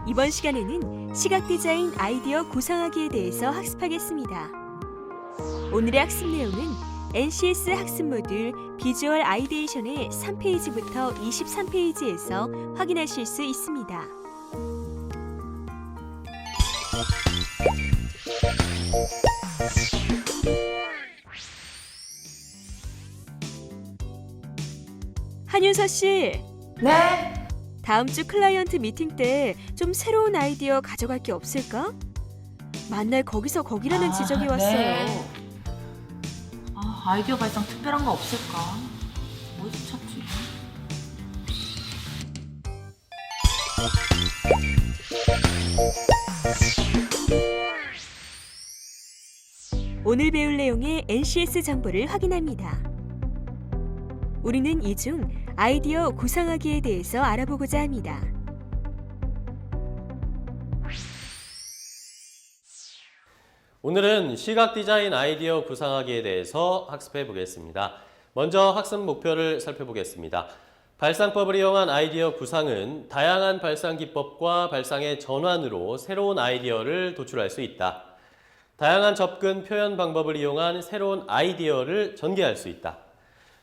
이번 시간에는 시각 디자인 아이디어 구상하기에 대해서 학습하겠습니다. 오늘의 학습 내용은 NCS 학습 모듈 비주얼 아이디에이션의 3페이지부터 23페이지에서 확인하실 수 있습니다. 한윤서 씨, 네. 다음 주 클라이언트 미팅 때 좀 새로운 아이디어 가져갈 게 없을까? 만날 거기서 거기라는 지적이 왔어요. 네. 아이디어 발상 특별한 거 없을까? 어디서 찾지? 오늘 배울 내용의 NCS 정보를 확인합니다. 우리는 이 중 아이디어 구상하기에 대해서 알아보고자 합니다. 오늘은 시각 디자인 아이디어 구상하기에 대해서 학습해 보겠습니다. 먼저 학습 목표를 살펴보겠습니다. 발상법을 이용한 아이디어 구상은 다양한 발상 기법과 발상의 전환으로 새로운 아이디어를 도출할 수 있다. 다양한 접근 표현 방법을 이용한 새로운 아이디어를 전개할 수 있다.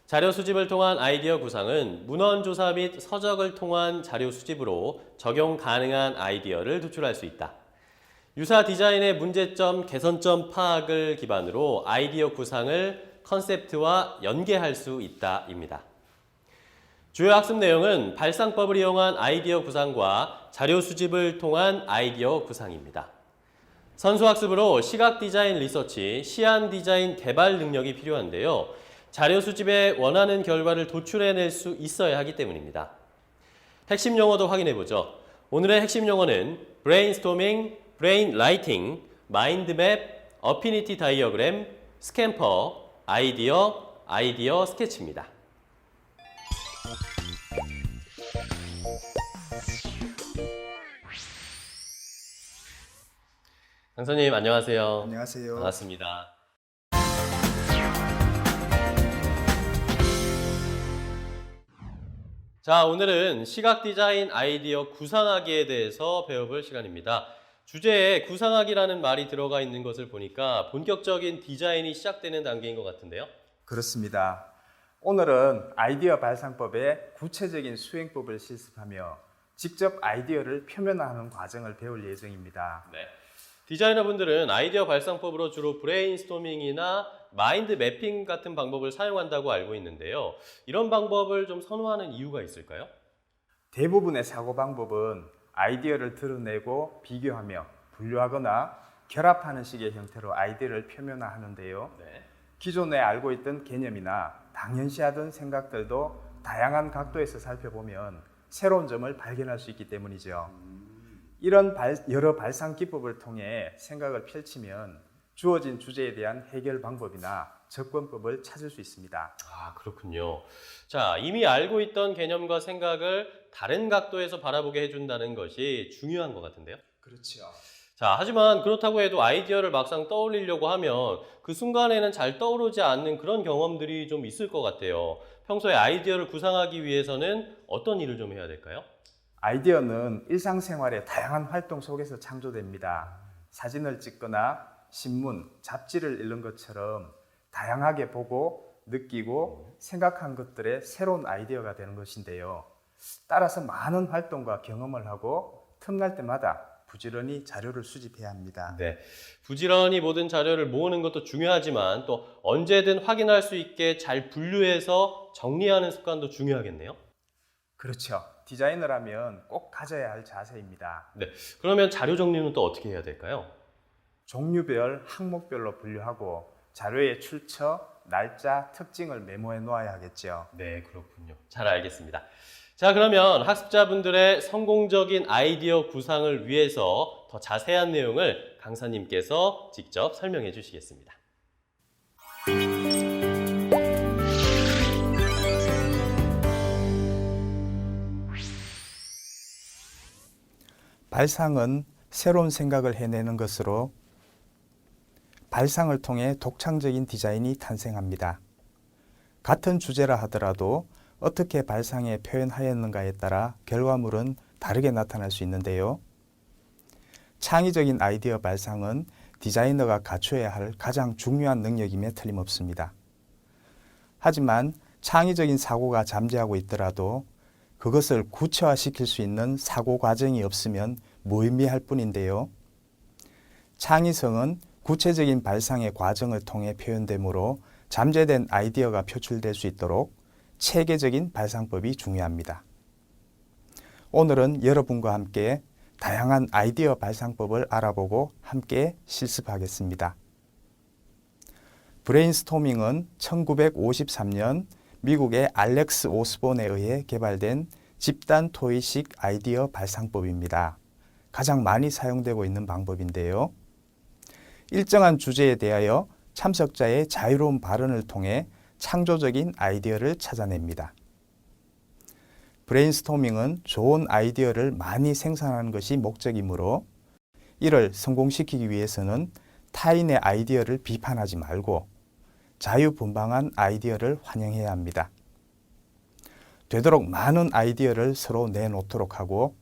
자료 수집을 통한 아이디어 구상은 문헌 조사 및 서적을 통한 자료 수집으로 적용 가능한 아이디어를 도출할 수 있다. 유사 디자인의 문제점, 개선점 파악을 기반으로 아이디어 구상을 컨셉트와 연계할 수 있다입니다. 주요 학습 내용은 발상법을 이용한 아이디어 구상과 자료 수집을 통한 아이디어 구상입니다. 선수학습으로 시각 디자인 리서치, 시안 디자인 개발 능력이 필요한데요. 자료 수집에 원하는 결과를 도출해낼 수 있어야 하기 때문입니다. 핵심 용어도 확인해보죠. 오늘의 핵심 용어는 브레인스토밍, 브레인 라이팅, 마인드맵, 어피니티 다이어그램, 스캠퍼, 아이디어 스케치입니다. 강사님 안녕하세요. 안녕하세요. 반갑습니다. 자, 오늘은 시각 디자인 아이디어 구상하기에 대해서 배워볼 시간입니다. 주제에 구상하기라는 말이 들어가 있는 것을 보니까 본격적인 디자인이 시작되는 단계인 것 같은데요. 그렇습니다. 오늘은 아이디어 발상법의 구체적인 수행법을 실습하며 직접 아이디어를 표면화하는 과정을 배울 예정입니다. 네. 디자이너분들은 아이디어 발상법으로 주로 브레인스토밍이나 마인드 매핑 같은 방법을 사용한다고 알고 있는데요. 이런 방법을 좀 선호하는 이유가 있을까요? 대부분의 사고 방법은 아이디어를 드러내고 비교하며 분류하거나 결합하는 식의 형태로 아이디어를 표면화하는데요. 네. 기존에 알고 있던 개념이나 당연시하던 생각들도 다양한 각도에서 살펴보면 새로운 점을 발견할 수 있기 때문이죠. 이런 여러 발상 기법을 통해 생각을 펼치면 주어진 주제에 대한 해결 방법이나 접근법을 찾을 수 있습니다. 아, 그렇군요. 자, 이미 알고 있던 개념과 생각을 다른 각도에서 바라보게 해준다는 것이 중요한 것 같은데요. 그렇죠. 자, 하지만 그렇다고 해도 아이디어를 막상 떠올리려고 하면 그 순간에는 잘 떠오르지 않는 그런 경험들이 좀 있을 것 같아요. 평소에 아이디어를 구상하기 위해서는 어떤 일을 좀 해야 될까요? 아이디어는 일상생활의 다양한 활동 속에서 창조됩니다. 사진을 찍거나 신문, 잡지를 읽는 것처럼 다양하게 보고 느끼고 생각한 것들의 새로운 아이디어가 되는 것인데요. 따라서 많은 활동과 경험을 하고 틈날 때마다 부지런히 자료를 수집해야 합니다. 네, 부지런히 모든 자료를 모으는 것도 중요하지만 또 언제든 확인할 수 있게 잘 분류해서 정리하는 습관도 중요하겠네요. 그렇죠. 디자이너라면 꼭 가져야 할 자세입니다. 네, 그러면 자료 정리는 또 어떻게 해야 될까요? 종류별, 항목별로 분류하고 자료의 출처, 날짜, 특징을 메모해 놓아야 하겠죠. 네, 그렇군요. 잘 알겠습니다. 자, 그러면 학습자분들의 성공적인 아이디어 구상을 위해서 더 자세한 내용을 강사님께서 직접 설명해 주시겠습니다. 발상은 새로운 생각을 해내는 것으로 발상을 통해 독창적인 디자인이 탄생합니다. 같은 주제라 하더라도 어떻게 발상에 표현하였는가에 따라 결과물은 다르게 나타날 수 있는데요. 창의적인 아이디어 발상은 디자이너가 갖춰야 할 가장 중요한 능력임에 틀림없습니다. 하지만 창의적인 사고가 잠재하고 있더라도 그것을 구체화시킬 수 있는 사고 과정이 없으면 무의미할 뿐인데요. 창의성은 구체적인 발상의 과정을 통해 표현되므로 잠재된 아이디어가 표출될 수 있도록 체계적인 발상법이 중요합니다. 오늘은 여러분과 함께 다양한 아이디어 발상법을 알아보고 함께 실습하겠습니다. 브레인스토밍은 1953년 미국의 알렉스 오스본에 의해 개발된 집단 토의식 아이디어 발상법입니다. 가장 많이 사용되고 있는 방법인데요. 일정한 주제에 대하여 참석자의 자유로운 발언을 통해 창조적인 아이디어를 찾아냅니다. 브레인스토밍은 좋은 아이디어를 많이 생산하는 것이 목적이므로 이를 성공시키기 위해서는 타인의 아이디어를 비판하지 말고 자유분방한 아이디어를 환영해야 합니다. 되도록 많은 아이디어를 서로 내놓도록 하고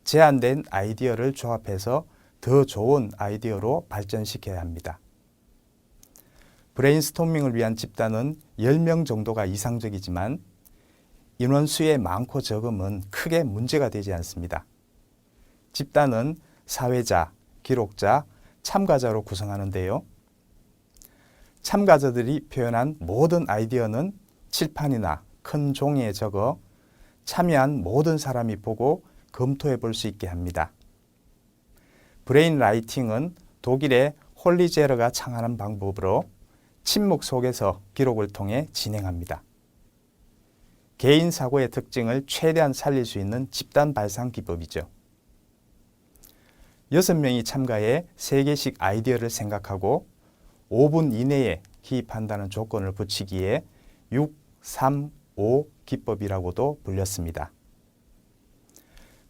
제한된 아이디어를 조합해서 더 좋은 아이디어로 발전시켜야 합니다. 브레인스토밍을 위한 집단은 10명 정도가 이상적이지만 인원수의 많고 적음은 크게 문제가 되지 않습니다. 집단은 사회자, 기록자, 참가자로 구성하는데요. 참가자들이 표현한 모든 아이디어는 칠판이나 큰 종이에 적어 참여한 모든 사람이 보고 검토해 볼 수 있게 합니다. 브레인 라이팅은 독일의 홀리제러가 창안한 방법으로 침묵 속에서 기록을 통해 진행합니다. 개인 사고의 특징을 최대한 살릴 수 있는 집단 발상 기법이죠. 6명이 참가해 3개씩 아이디어를 생각하고 5분 이내에 기입한다는 조건을 붙이기에 6, 3, 5 기법이라고도 불렸습니다.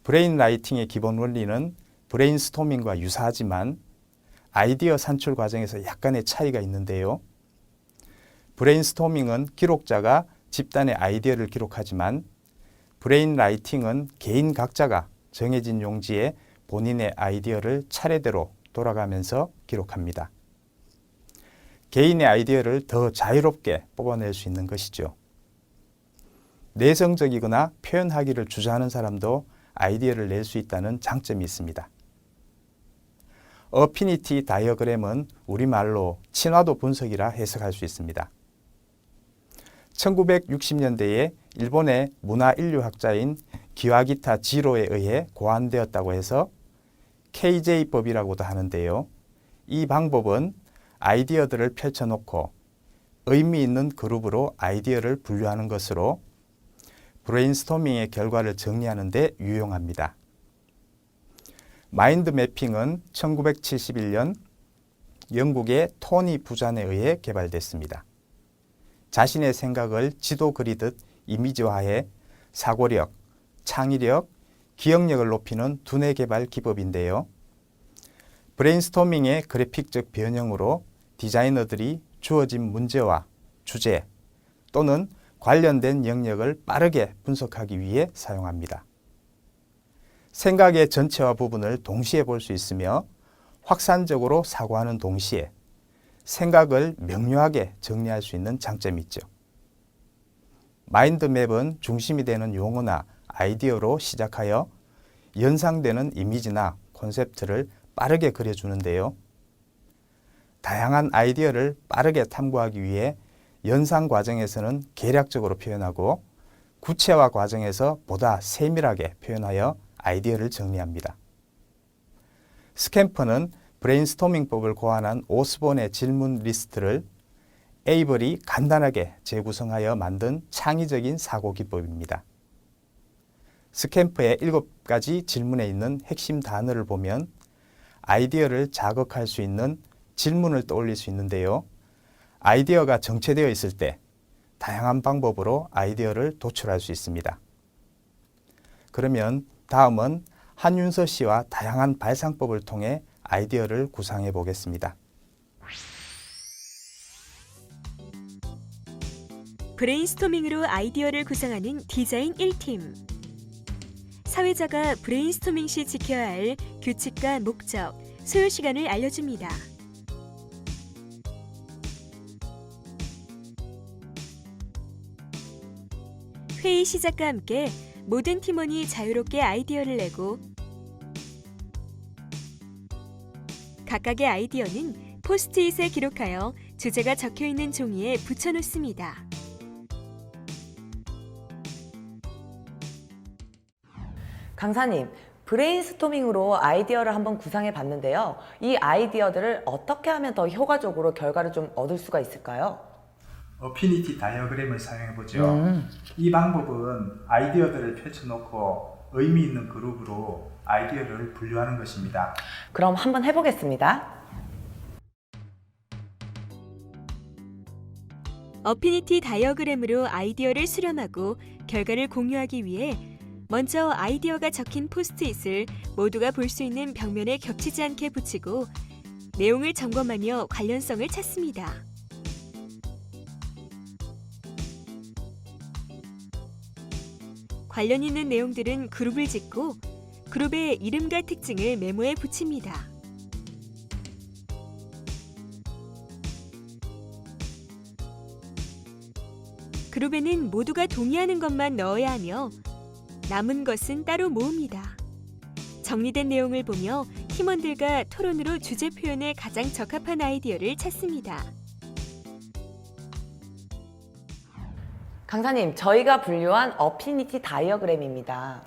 브레인 라이팅의 기본 원리는 브레인스토밍과 유사하지만 아이디어 산출 과정에서 약간의 차이가 있는데요. 브레인스토밍은 기록자가 집단의 아이디어를 기록하지만 브레인 라이팅은 개인 각자가 정해진 용지에 본인의 아이디어를 차례대로 돌아가면서 기록합니다. 개인의 아이디어를 더 자유롭게 뽑아낼 수 있는 것이죠. 내성적이거나 표현하기를 주저하는 사람도 아이디어를 낼 수 있다는 장점이 있습니다. 어피니티 다이어그램은 우리말로 친화도 분석이라 해석할 수 있습니다. 1960년대에 일본의 문화인류학자인 기와기타 지로에 의해 고안되었다고 해서 KJ법이라고도 하는데요. 이 방법은 아이디어들을 펼쳐놓고 의미 있는 그룹으로 아이디어를 분류하는 것으로 브레인스토밍의 결과를 정리하는 데 유용합니다. 마인드 매핑은 1971년 영국의 토니 부잔에 의해 개발됐습니다. 자신의 생각을 지도 그리듯 이미지화해 사고력, 창의력, 기억력을 높이는 두뇌 개발 기법인데요. 브레인스토밍의 그래픽적 변형으로 디자이너들이 주어진 문제와 주제 또는 관련된 영역을 빠르게 분석하기 위해 사용합니다. 생각의 전체와 부분을 동시에 볼 수 있으며 확산적으로 사고하는 동시에 생각을 명료하게 정리할 수 있는 장점이 있죠. 마인드맵은 중심이 되는 용어나 아이디어로 시작하여 연상되는 이미지나 콘셉트를 빠르게 그려주는데요. 다양한 아이디어를 빠르게 탐구하기 위해 연상 과정에서는 계략적으로 표현하고 구체화 과정에서 보다 세밀하게 표현하여 아이디어를 정리합니다. 스캠퍼는 브레인스토밍법을 고안한 오스본의 질문 리스트를 에이벌이 간단하게 재구성하여 만든 창의적인 사고 기법입니다. 스캠퍼의 7가지 질문에 있는 핵심 단어를 보면 아이디어를 자극할 수 있는 질문을 떠올릴 수 있는데요. 아이디어가 정체되어 있을 때 다양한 방법으로 아이디어를 도출할 수 있습니다. 그러면 다음은 한윤서 씨와 다양한 발상법을 통해 아이디어를 구상해 보겠습니다. 브레인스토밍으로 아이디어를 구상하는 디자인 1팀. 사회자가 브레인스토밍 시 지켜야 할 규칙과 목적, 소요 시간을 알려줍니다. 회의 시작과 함께 모든 팀원이 자유롭게 아이디어를 내고 각각의 아이디어는 포스트잇에 기록하여 주제가 적혀있는 종이에 붙여놓습니다. 강사님, 브레인스토밍으로 아이디어를 한번 구상해 봤는데요. 이 아이디어들을 어떻게 하면 더 효과적으로 결과를 좀 얻을 수가 있을까요? 어피니티 다이어그램을 사용해 보죠. 이 방법은 아이디어들을 펼쳐놓고 의미 있는 그룹으로 아이디어를 분류하는 것입니다. 그럼 한번 해보겠습니다. 어피니티 다이어그램으로 아이디어를 수렴하고 결과를 공유하기 위해 먼저 아이디어가 적힌 포스트잇을 모두가 볼 수 있는 벽면에 겹치지 않게 붙이고 내용을 점검하며 관련성을 찾습니다. 관련 있는 내용들은 그룹을 짓고 그룹의 이름과 특징을 메모에 붙입니다. 그룹에는 모두가 동의하는 것만 넣어야 하며 남은 것은 따로 모읍니다. 정리된 내용을 보며 팀원들과 토론으로 주제 표현에 가장 적합한 아이디어를 찾습니다. 강사님, 저희가 분류한 어피니티 다이어그램입니다.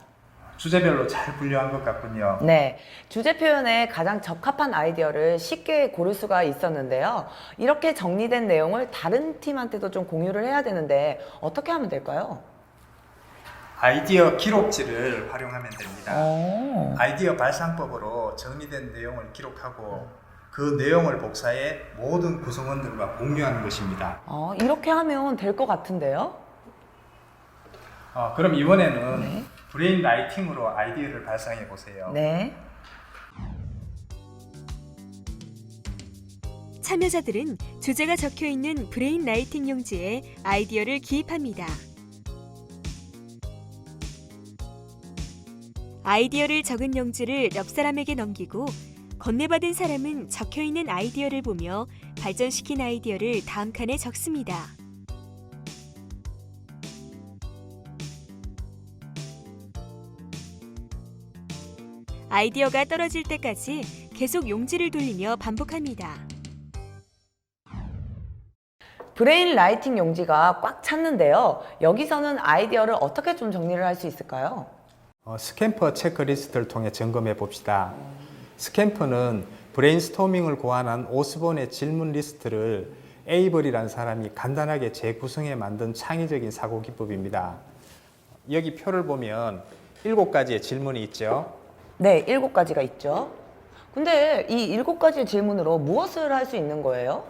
주제별로 잘 분류한 것 같군요. 네, 주제 표현에 가장 적합한 아이디어를 쉽게 고를 수가 있었는데요. 이렇게 정리된 내용을 다른 팀한테도 좀 공유를 해야 되는데 어떻게 하면 될까요? 아이디어 기록지를 활용하면 됩니다. 오. 아이디어 발상법으로 정리된 내용을 기록하고 그 내용을 복사해 모든 구성원들과 공유하는 것입니다. 이렇게 하면 될 것 같은데요? 그럼 이번에는 브레인 라이팅으로 아이디어를 발상해 보세요. 네. 참여자들은 주제가 적혀 있는 브레인 라이팅 용지에 아이디어를 기입합니다. 아이디어를 적은 용지를 옆 사람에게 넘기고 건네받은 사람은 적혀 있는 아이디어를 보며 발전시킨 아이디어를 다음 칸에 적습니다. 아이디어가 떨어질 때까지 계속 용지를 돌리며 반복합니다. 브레인 라이팅 용지가 꽉 찼는데요. 여기서는 아이디어를 어떻게 좀 정리를 할 수 있을까요? 스캠퍼 체크리스트를 통해 점검해 봅시다. 스캠퍼는 브레인스토밍을 고안한 오스본의 질문 리스트를 에이벌이라는 사람이 간단하게 재구성해 만든 창의적인 사고 기법입니다. 여기 표를 보면 7가지의 질문이 있죠. 네, 7가지가 있죠. 근데 이 7가지의 질문으로 무엇을 할 수 있는 거예요?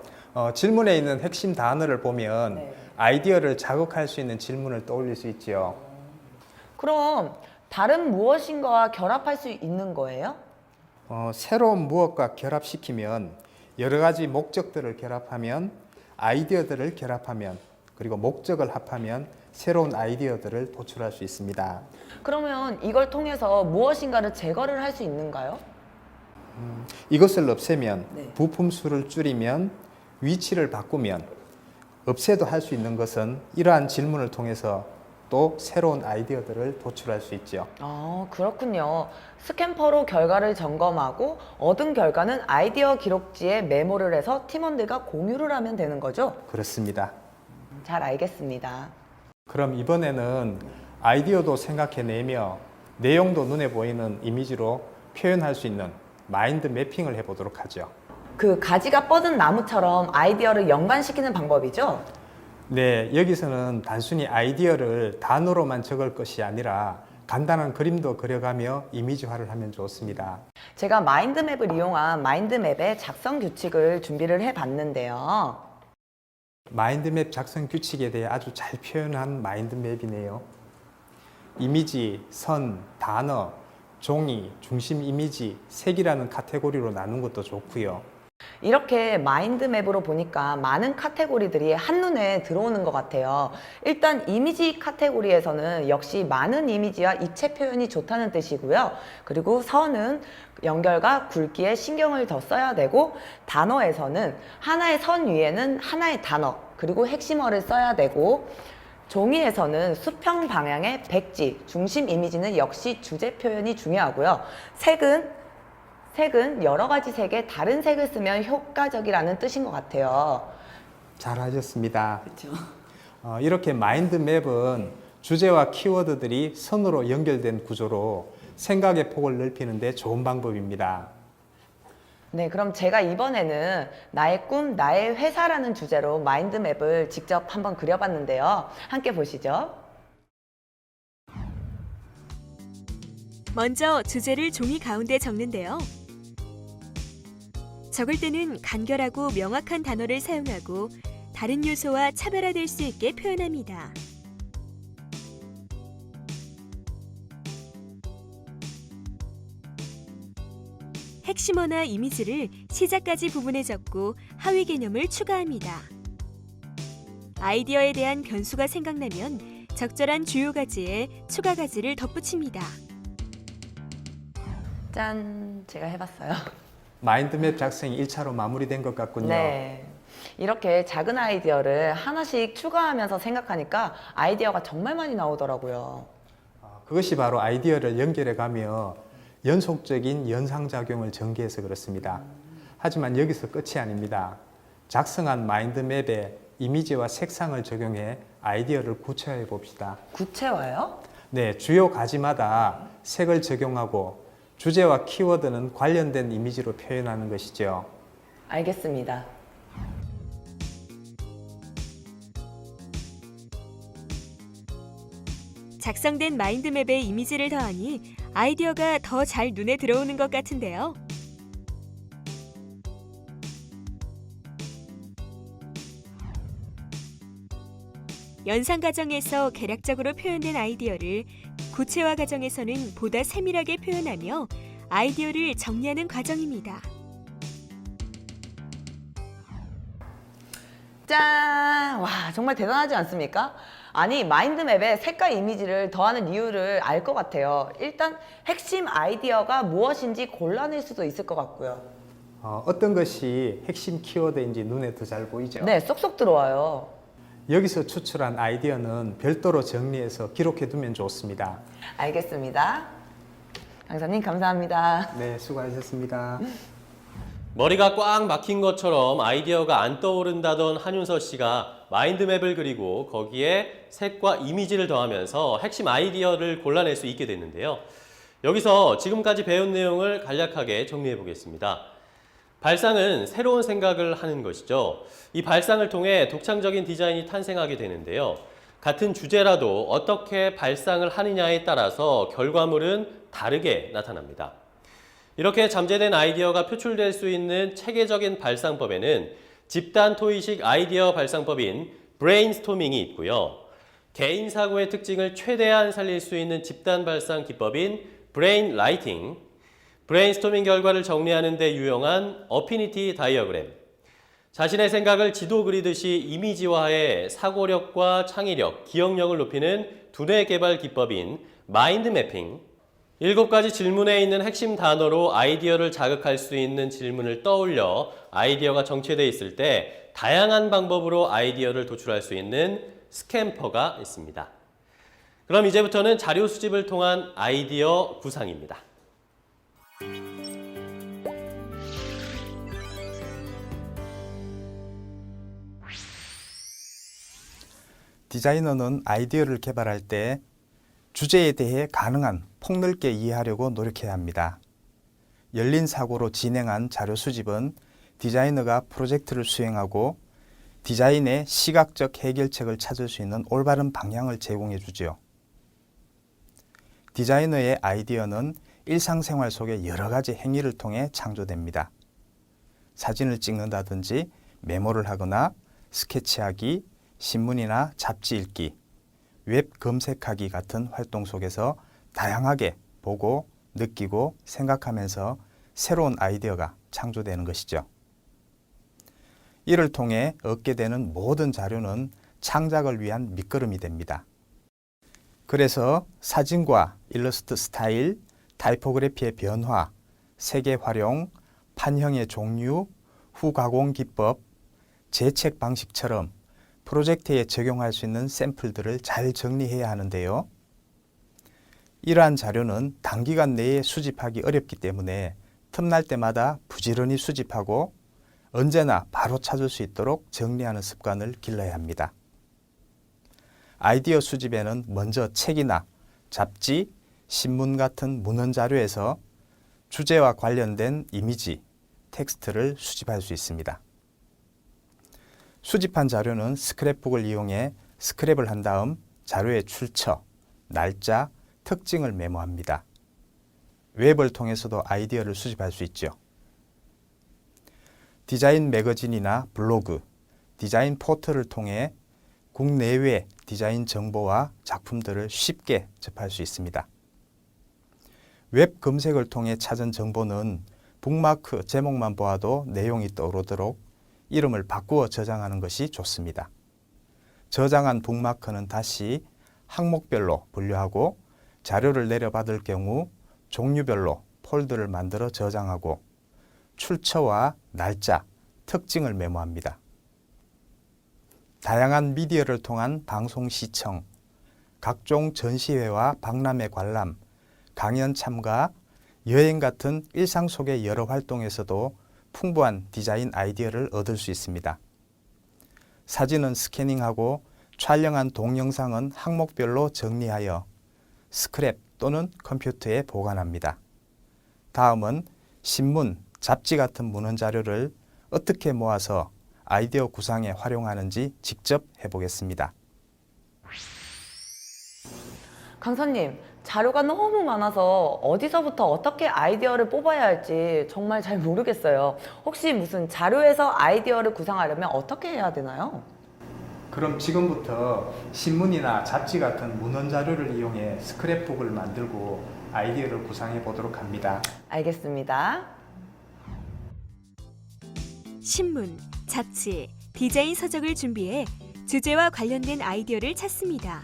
질문에 있는 핵심 단어를 보면 네. 아이디어를 자극할 수 있는 질문을 떠올릴 수 있죠. 그럼 다른 무엇인가와 결합할 수 있는 거예요? 새로운 무엇과 결합시키면 여러 가지 목적들을 결합하면 아이디어들을 결합하면 그리고 목적을 합하면 새로운 아이디어들을 도출할 수 있습니다. 그러면 이걸 통해서 무엇인가를 제거를 할 수 있는가요? 이것을 없애면 네. 부품 수를 줄이면 위치를 바꾸면 없애도 할 수 있는 것은 이러한 질문을 통해서 또 새로운 아이디어들을 도출할 수 있죠. 그렇군요. 스캠퍼로 결과를 점검하고 얻은 결과는 아이디어 기록지에 메모를 해서 팀원들과 공유를 하면 되는 거죠? 그렇습니다. 잘 알겠습니다. 그럼 이번에는 아이디어도 생각해내며 내용도 눈에 보이는 이미지로 표현할 수 있는 마인드 매핑을 해보도록 하죠. 그 가지가 뻗은 나무처럼 아이디어를 연관시키는 방법이죠? 네, 여기서는 단순히 아이디어를 단어로만 적을 것이 아니라 간단한 그림도 그려가며 이미지화를 하면 좋습니다. 제가 마인드맵을 이용한 마인드맵의 작성 규칙을 준비를 해봤는데요. 마인드맵 작성 규칙에 대해 아주 잘 표현한 마인드맵이네요. 이미지, 선, 단어, 종이, 중심 이미지, 색이라는 카테고리로 나눈 것도 좋고요. 이렇게 마인드맵으로 보니까 많은 카테고리들이 한눈에 들어오는 것 같아요. 일단 이미지 카테고리에서는 역시 많은 이미지와 입체 표현이 좋다는 뜻이고요. 그리고 선은 연결과 굵기에 신경을 더 써야 되고, 단어에서는 하나의 선 위에는 하나의 단어, 그리고 핵심어를 써야 되고, 종이에서는 수평 방향의 백지, 중심 이미지는 역시 주제 표현이 중요하고요. 색은 여러 가지 색의 다른 색을 쓰면 효과적이라는 뜻인 것 같아요. 잘하셨습니다. 그렇죠. 이렇게 마인드맵은 주제와 키워드들이 선으로 연결된 구조로 생각의 폭을 넓히는 데 좋은 방법입니다. 네, 그럼 제가 이번에는 나의 꿈, 나의 회사라는 주제로 마인드맵을 직접 한번 그려봤는데요. 함께 보시죠. 먼저 주제를 종이 가운데 적는데요. 적을 때는 간결하고 명확한 단어를 사용하고 다른 요소와 차별화될 수 있게 표현합니다. 핵심어나 이미지를 시작까지 부분에 적고 하위 개념을 추가합니다. 아이디어에 대한 변수가 생각나면 적절한 주요 가지에 추가 가지를 덧붙입니다. 짠, 제가 해봤어요. 마인드맵 작성이 1차로 마무리된 것 같군요. 네. 이렇게 작은 아이디어를 하나씩 추가하면서 생각하니까 아이디어가 정말 많이 나오더라고요. 그것이 바로 아이디어를 연결해 가며 연속적인 연상작용을 전개해서 그렇습니다. 하지만 여기서 끝이 아닙니다. 작성한 마인드맵에 이미지와 색상을 적용해 아이디어를 구체화해 봅시다. 구체화요? 네, 주요 가지마다 색을 적용하고 주제와 키워드는 관련된 이미지로 표현하는 것이죠. 알겠습니다. 작성된 마인드맵에 이미지를 더하니 아이디어가 더 잘 눈에 들어오는 것 같은데요. 연상 과정에서 개략적으로 표현된 아이디어를 구체화 과정에서는 보다 세밀하게 표현하며 아이디어를 정리하는 과정입니다. 짠! 와, 정말 대단하지 않습니까? 아니, 마인드맵에 색깔 이미지를 더하는 이유를 알 것 같아요. 일단 핵심 아이디어가 무엇인지 골라낼 수도 있을 것 같고요. 어떤 것이 핵심 키워드인지 눈에 더 잘 보이죠? 네, 쏙쏙 들어와요. 여기서 추출한 아이디어는 별도로 정리해서 기록해 두면 좋습니다. 알겠습니다. 강사님, 감사합니다. 네, 수고하셨습니다. 머리가 꽉 막힌 것처럼 아이디어가 안 떠오른다던 한윤서 씨가 마인드맵을 그리고 거기에 색과 이미지를 더하면서 핵심 아이디어를 골라낼 수 있게 됐는데요. 여기서 지금까지 배운 내용을 간략하게 정리해 보겠습니다. 발상은 새로운 생각을 하는 것이죠. 이 발상을 통해 독창적인 디자인이 탄생하게 되는데요. 같은 주제라도 어떻게 발상을 하느냐에 따라서 결과물은 다르게 나타납니다. 이렇게 잠재된 아이디어가 표출될 수 있는 체계적인 발상법에는 집단 토의식 아이디어 발상법인 브레인스토밍이 있고요. 개인 사고의 특징을 최대한 살릴 수 있는 집단 발상 기법인 브레인 라이팅, 브레인스토밍 결과를 정리하는 데 유용한 어피니티 다이어그램, 자신의 생각을 지도 그리듯이 이미지화해 사고력과 창의력, 기억력을 높이는 두뇌 개발 기법인 마인드 매핑, 7가지 질문에 있는 핵심 단어로 아이디어를 자극할 수 있는 질문을 떠올려 아이디어가 정체되어 있을 때 다양한 방법으로 아이디어를 도출할 수 있는 스캠퍼가 있습니다. 그럼 이제부터는 자료 수집을 통한 아이디어 구상입니다. 디자이너는 아이디어를 개발할 때 주제에 대해 가능한 폭넓게 이해하려고 노력해야 합니다. 열린 사고로 진행한 자료 수집은 디자이너가 프로젝트를 수행하고 디자인의 시각적 해결책을 찾을 수 있는 올바른 방향을 제공해 주지요. 디자이너의 아이디어는 일상생활 속의 여러 가지 행위를 통해 창조됩니다. 사진을 찍는다든지 메모를 하거나 스케치하기, 신문이나 잡지 읽기, 웹 검색하기 같은 활동 속에서 다양하게 보고 느끼고 생각하면서 새로운 아이디어가 창조되는 것이죠. 이를 통해 얻게 되는 모든 자료는 창작을 위한 밑거름이 됩니다. 그래서 사진과 일러스트 스타일, 타이포그래피의 변화, 색의 활용, 판형의 종류, 후가공 기법, 재책 방식처럼 프로젝트에 적용할 수 있는 샘플들을 잘 정리해야 하는데요. 이러한 자료는 단기간 내에 수집하기 어렵기 때문에 틈날 때마다 부지런히 수집하고 언제나 바로 찾을 수 있도록 정리하는 습관을 길러야 합니다. 아이디어 수집에는 먼저 책이나 잡지, 신문 같은 문헌 자료에서 주제와 관련된 이미지, 텍스트를 수집할 수 있습니다. 수집한 자료는 스크랩북을 이용해 스크랩을 한 다음 자료의 출처, 날짜, 특징을 메모합니다. 웹을 통해서도 아이디어를 수집할 수 있죠. 디자인 매거진이나 블로그, 디자인 포털을 통해 국내외 디자인 정보와 작품들을 쉽게 접할 수 있습니다. 웹 검색을 통해 찾은 정보는 북마크 제목만 보아도 내용이 떠오르도록 이름을 바꾸어 저장하는 것이 좋습니다. 저장한 북마크는 다시 항목별로 분류하고 자료를 내려받을 경우 종류별로 폴더를 만들어 저장하고 출처와 날짜, 특징을 메모합니다. 다양한 미디어를 통한 방송 시청, 각종 전시회와 박람회 관람, 강연 참가, 여행 같은 일상 속의 여러 활동에서도 풍부한 디자인 아이디어를 얻을 수 있습니다. 사진은 스캐닝하고 촬영한 동영상은 항목별로 정리하여 스크랩 또는 컴퓨터에 보관합니다. 다음은 신문, 잡지 같은 문헌 자료를 어떻게 모아서 아이디어 구상에 활용하는지 직접 해보겠습니다. 강사님, 자료가 너무 많아서 어디서부터 어떻게 아이디어를 뽑아야 할지 정말 잘 모르겠어요. 혹시 무슨 자료에서 아이디어를 구상하려면 어떻게 해야 되나요? 그럼 지금부터 신문이나 잡지 같은 문헌 자료를 이용해 스크랩북을 만들고 아이디어를 구상해 보도록 합니다. 알겠습니다. 신문, 잡지, 디자인 서적을 준비해 주제와 관련된 아이디어를 찾습니다.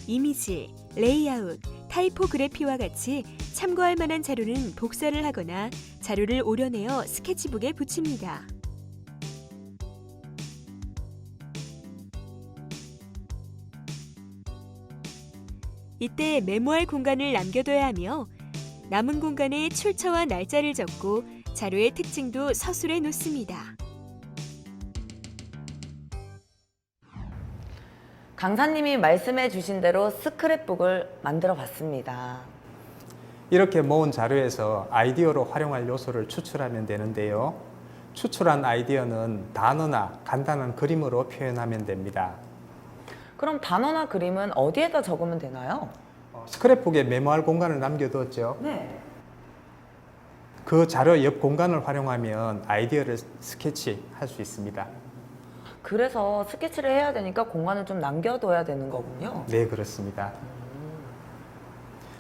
이미지, 레이아웃, 타이포그래피와 같이 참고할 만한 자료는 복사를 하거나 자료를 오려내어 스케치북에 붙입니다. 이때 메모할 공간을 남겨둬야 하며 남은 공간에 출처와 날짜를 적고 자료의 특징도 서술해 놓습니다. 강사님이 말씀해 주신 대로 스크랩북을 만들어 봤습니다. 이렇게 모은 자료에서 아이디어로 활용할 요소를 추출하면 되는데요. 추출한 아이디어는 단어나 간단한 그림으로 표현하면 됩니다. 그럼 단어나 그림은 어디에다 적으면 되나요? 스크랩북에 메모할 공간을 남겨두었죠. 네. 그 자료 옆 공간을 활용하면 아이디어를 스케치할 수 있습니다. 그래서 스케치를 해야 되니까 공간을 좀 남겨둬야 되는 거군요. 네, 그렇습니다.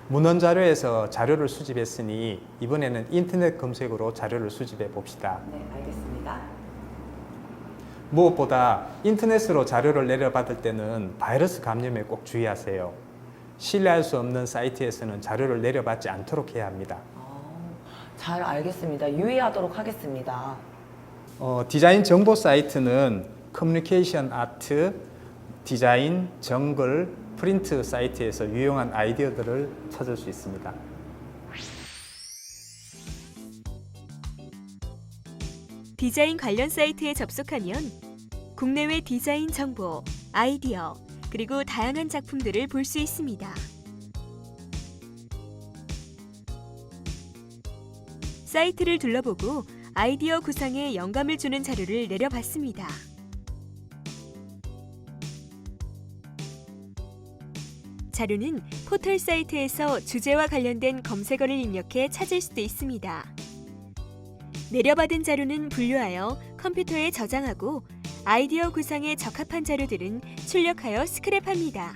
문헌 자료에서 자료를 수집했으니 이번에는 인터넷 검색으로 자료를 수집해 봅시다. 네, 알겠습니다. 무엇보다 인터넷으로 자료를 내려받을 때는 바이러스 감염에 꼭 주의하세요. 신뢰할 수 없는 사이트에서는 자료를 내려받지 않도록 해야 합니다. 잘 알겠습니다. 유의하도록 하겠습니다. 디자인 정보 사이트는 커뮤니케이션 아트, 디자인, 정글, 프린트 사이트에서 유용한 아이디어들을 찾을 수 있습니다. 디자인 관련 사이트에 접속하면 국내외 디자인 정보, 아이디어, 그리고 다양한 작품들을 볼 수 있습니다. 사이트를 둘러보고 아이디어 구상에 영감을 주는 자료를 내려봤습니다. 자료는 포털 사이트에서 주제와 관련된 검색어를 입력해 찾을 수도 있습니다. 내려받은 자료는 분류하여 컴퓨터에 저장하고 아이디어 구상에 적합한 자료들은 출력하여 스크랩합니다.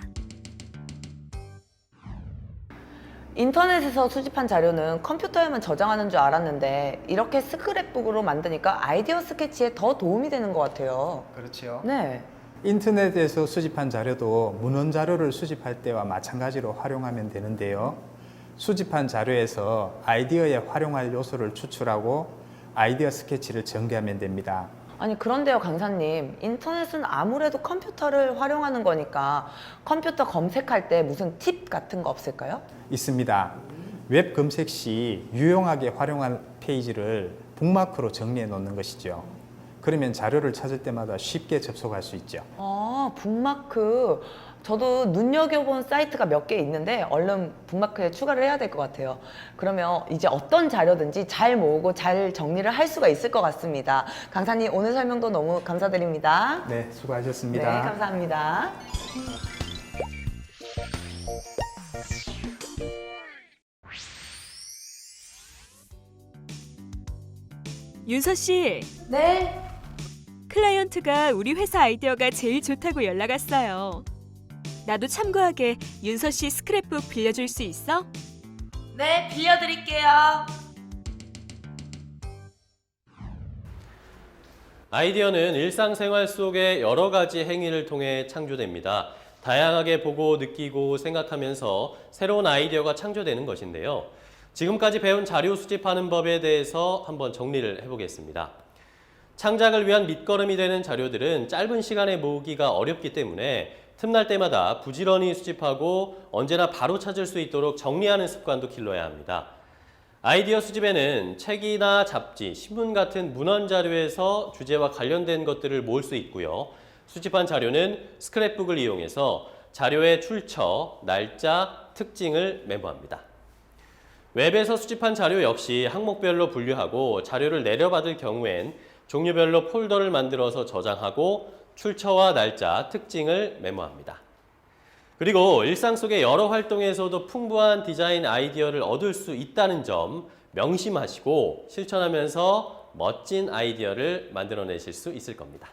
인터넷에서 수집한 자료는 컴퓨터에만 저장하는 줄 알았는데 이렇게 스크랩북으로 만드니까 아이디어 스케치에 더 도움이 되는 것 같아요. 그렇죠. 네. 인터넷에서 수집한 자료도 문헌 자료를 수집할 때와 마찬가지로 활용하면 되는데요. 수집한 자료에서 아이디어에 활용할 요소를 추출하고 아이디어 스케치를 전개하면 됩니다. 아니 그런데요 강사님, 인터넷은 아무래도 컴퓨터를 활용하는 거니까 컴퓨터 검색할 때 무슨 팁 같은 거 없을까요? 있습니다. 웹 검색 시 유용하게 활용한 페이지를 북마크로 정리해 놓는 것이죠. 그러면 자료를 찾을 때마다 쉽게 접속할 수 있죠. 아, 북마크. 저도 눈여겨본 사이트가 몇 개 있는데 얼른 북마크에 추가를 해야 될 것 같아요. 그러면 이제 어떤 자료든지 잘 모으고 잘 정리를 할 수가 있을 것 같습니다. 강사님 오늘 설명도 너무 감사드립니다. 네, 네, 수고하셨습니다. 감사합니다. 윤서 씨, 네. 클라이언트가 우리 회사 아이디어가 제일 좋다고 연락 왔어요. 나도 참고하게 윤서 씨 스크랩북 빌려줄 수 있어? 네, 빌려드릴게요. 아이디어는 일상생활 속의 여러 가지 행위를 통해 창조됩니다. 다양하게 보고 느끼고 생각하면서 새로운 아이디어가 창조되는 것인데요. 지금까지 배운 자료 수집하는 법에 대해서 한번 정리를 해보겠습니다. 창작을 위한 밑거름이 되는 자료들은 짧은 시간에 모으기가 어렵기 때문에 틈날 때마다 부지런히 수집하고 언제나 바로 찾을 수 있도록 정리하는 습관도 길러야 합니다. 아이디어 수집에는 책이나 잡지, 신문 같은 문헌 자료에서 주제와 관련된 것들을 모을 수 있고요. 수집한 자료는 스크랩북을 이용해서 자료의 출처, 날짜, 특징을 메모합니다. 웹에서 수집한 자료 역시 항목별로 분류하고 자료를 내려받을 경우엔 종류별로 폴더를 만들어서 저장하고 출처와 날짜, 특징을 메모합니다. 그리고 일상 속의 여러 활동에서도 풍부한 디자인 아이디어를 얻을 수 있다는 점 명심하시고 실천하면서 멋진 아이디어를 만들어내실 수 있을 겁니다.